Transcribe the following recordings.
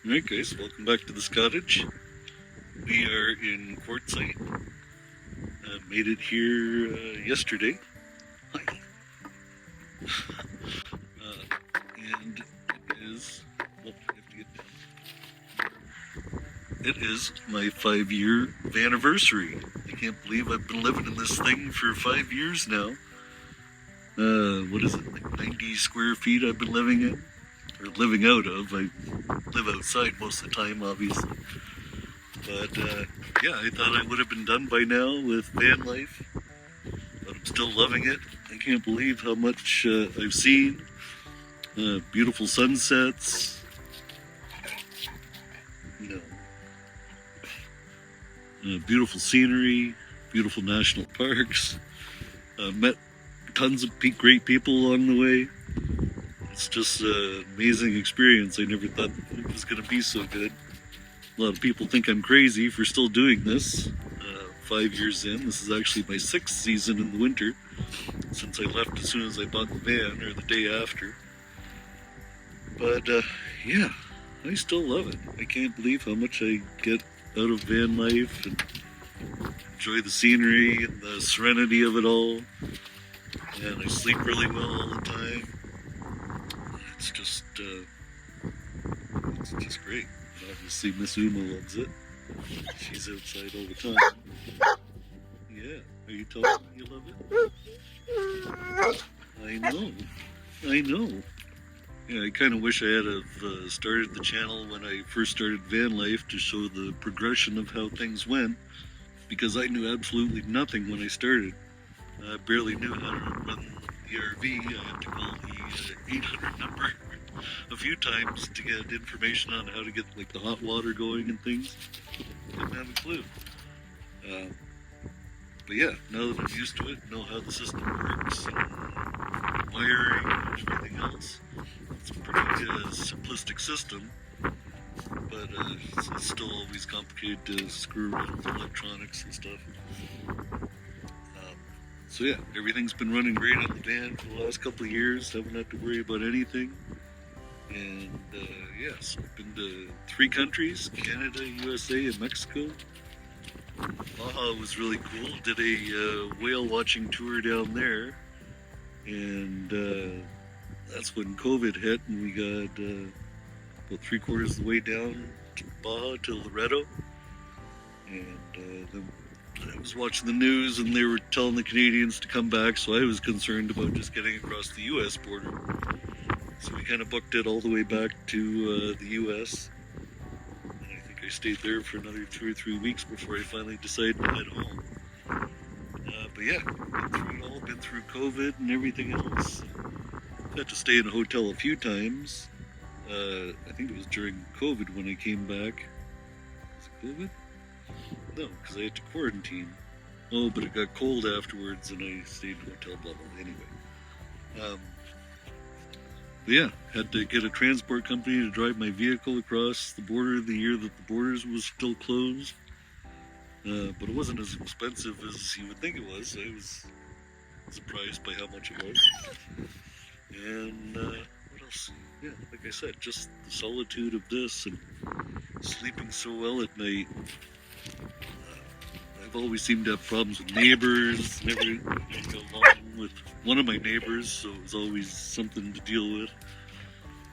Alright guys, welcome back to this cottage. We are in Quartzsite. Made it here yesterday. Hi. And it is my 5-year vanniversary. I can't believe I've been living in this thing for 5 years now. What is it, like 90 square feet I've been living in? Or living out of. I live outside most of the time, obviously. But, yeah, I thought I would have been done by now with van life. But I'm still loving it. I can't believe how much I've seen. Beautiful sunsets. Beautiful scenery. Beautiful national parks. Met tons of great people along the way. It's just an amazing experience. I never thought it was going to be so good. A lot of people think I'm crazy for still doing this. 5 years in. This is actually my 6th season in the winter, since I left as soon as I bought the van, or the day after. But, yeah, I still love it. I can't believe how much I get out of van life and enjoy the scenery and the serenity of it all. And I sleep really well all the time. It's just great. And obviously Miss Uma loves it. She's outside all the time. Yeah, are you telling me you love it? I know. Yeah, I kind of wish I had have started the channel when I first started van life to show the progression of how things went, because I knew absolutely nothing when I started. I barely knew how to run the RV. I had to call the 800 number a few times to get information on how to get like the hot water going and things. Didn't have a clue. But yeah, now that I'm used to it, know how the system works, and wiring and everything else, it's a pretty simplistic system, but it's still always complicated to screw around with electronics and stuff. So yeah, everything's been running great on the van for the last couple of years. Haven't had to worry about anything. And yes, I've been to 3 countries, Canada, USA, and Mexico. Baja was really cool. Did a whale watching tour down there. And that's when COVID hit, and we got about 3/4 of the way down to Baja, to Loreto. And then I was watching the news, and they were telling the Canadians to come back, so I was concerned about just getting across the U.S. border. So we kind of booked it all the way back to the U.S. And I think I stayed there for another 2 or 3 weeks before I finally decided to head home. But yeah, been through it all, been through COVID and everything else. Had to stay in a hotel a few times. I think it was during COVID when I came back. Was it COVID? No, because I had to quarantine. Oh, but it got cold afterwards, and I stayed in a hotel bubble anyway. But yeah, had to get a transport company to drive my vehicle across the border the year that the borders was still closed. But it wasn't as expensive as you would think it was. I was surprised by how much it was. And what else? Yeah, like I said, just the solitude of this and sleeping so well at night. I've always seemed to have problems with neighbors. Never got along with one of my neighbors, so it was always something to deal with.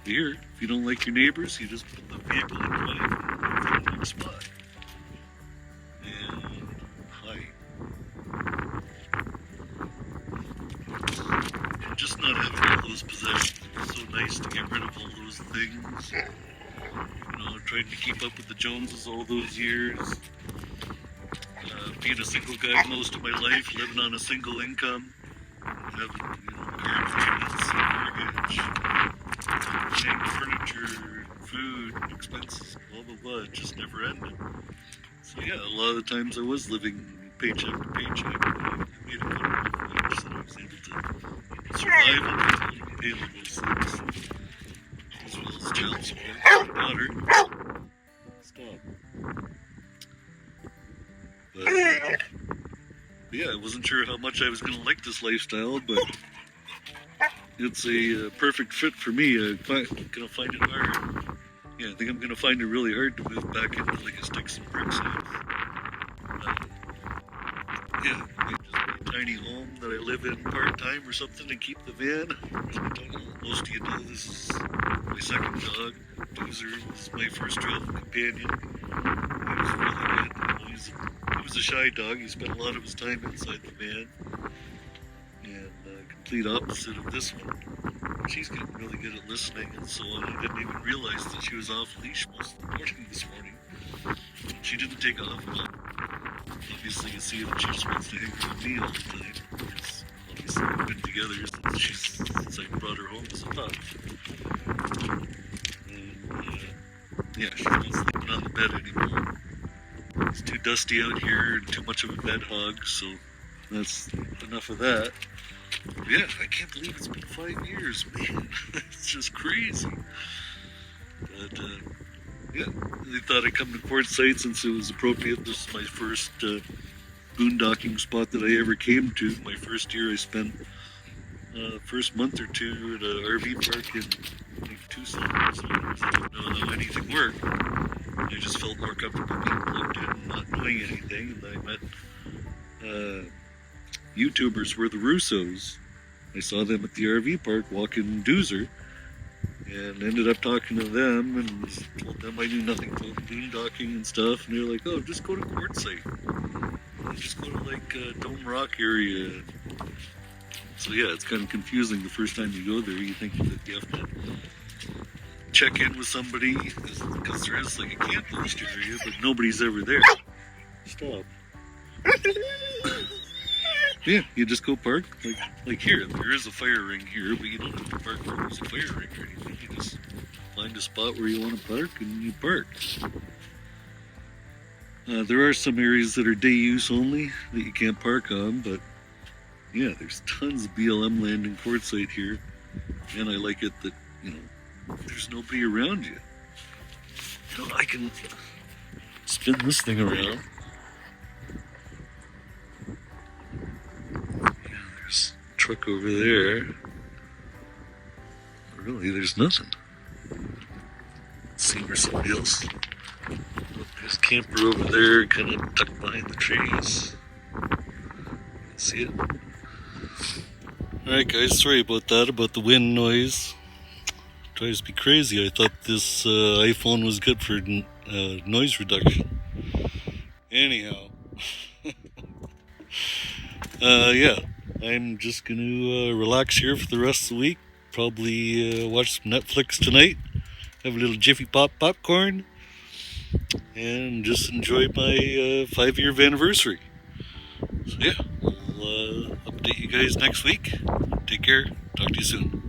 Here, if you don't like your neighbors, you just put the vehicle in drive and find a next spot. And hi. And just not having all those possessions. It was so nice to get rid of all those things. You know, trying to keep up with the Joneses all those years. Being a single guy most of my life, living on a single income, having, car payments, mortgage, paying furniture, food, expenses, blah blah blah, it just never ended. So yeah, a lot of the times I was living paycheck to paycheck. I made a good wage, so I was able to survive on the and pay all those things, as well as child support for my daughter. Stop. But yeah, I wasn't sure how much I was going to like this lifestyle, but it's a perfect fit for me. I'm going to find it hard. Yeah, I think I'm gonna find it really hard to move back into like a sticks and bricks house. Yeah, like just a tiny home that I live in part time or something and keep the van. Most of you know this is my second dog. Doozer was my first travel companion. He was really good. He was a shy dog. He spent a lot of his time inside the van. And complete opposite of this one. She's getting really good at listening and so on. I didn't even realize that she was off leash most of the morning this morning. She didn't take off, but obviously you see that she just wants to hang with me all the time. Because obviously we've been together since I brought her home as a pup. And yeah, she's not sleeping on the bed anymore. It's too dusty out here and too much of a bed hog, so that's enough of that. Yeah, I can't believe it's been 5 years, man. It's just crazy. But, yeah, they thought I'd come to Quartzsite since it was appropriate. This is my first boondocking spot that I ever came to. My first year I spent first month or two at an RV park in Tucson. So I didn't know how anything worked. I just felt more comfortable being plugged in and not knowing anything. And I met YouTubers were the Russos. I saw them at the RV park walking Doozer and ended up talking to them and told them I knew nothing about boondocking and stuff. And they were like, oh, just go to Quartzsite. Just go to like Dome Rock area. So yeah, it's kind of confusing the first time you go there. You think that you have to check in with somebody because there is like a camp list area, but nobody's ever there. Stop. Yeah, you just go park, like here. There is a fire ring here, but you don't have to park where there's a fire ring or anything. You just find a spot where you want to park and you park. There are some areas that are day use only that you can't park on, but yeah, there's tons of BLM land in Quartzsite here, and I like it that, you know, there's nobody around you. You know, I can spin this thing around. Truck over there. Really, there's nothing. Let's see where somebody else. Oh, there's a camper over there, kind of tucked behind the trees. You can see it. Alright, guys, sorry about that, about the wind noise. Drives me crazy. I thought this iPhone was good for noise reduction. Anyhow. Yeah. I'm just going to relax here for the rest of the week. Probably watch some Netflix tonight. Have a little Jiffy Pop popcorn. And just enjoy my 5-year anniversary. So yeah, I'll update you guys next week. Take care. Talk to you soon.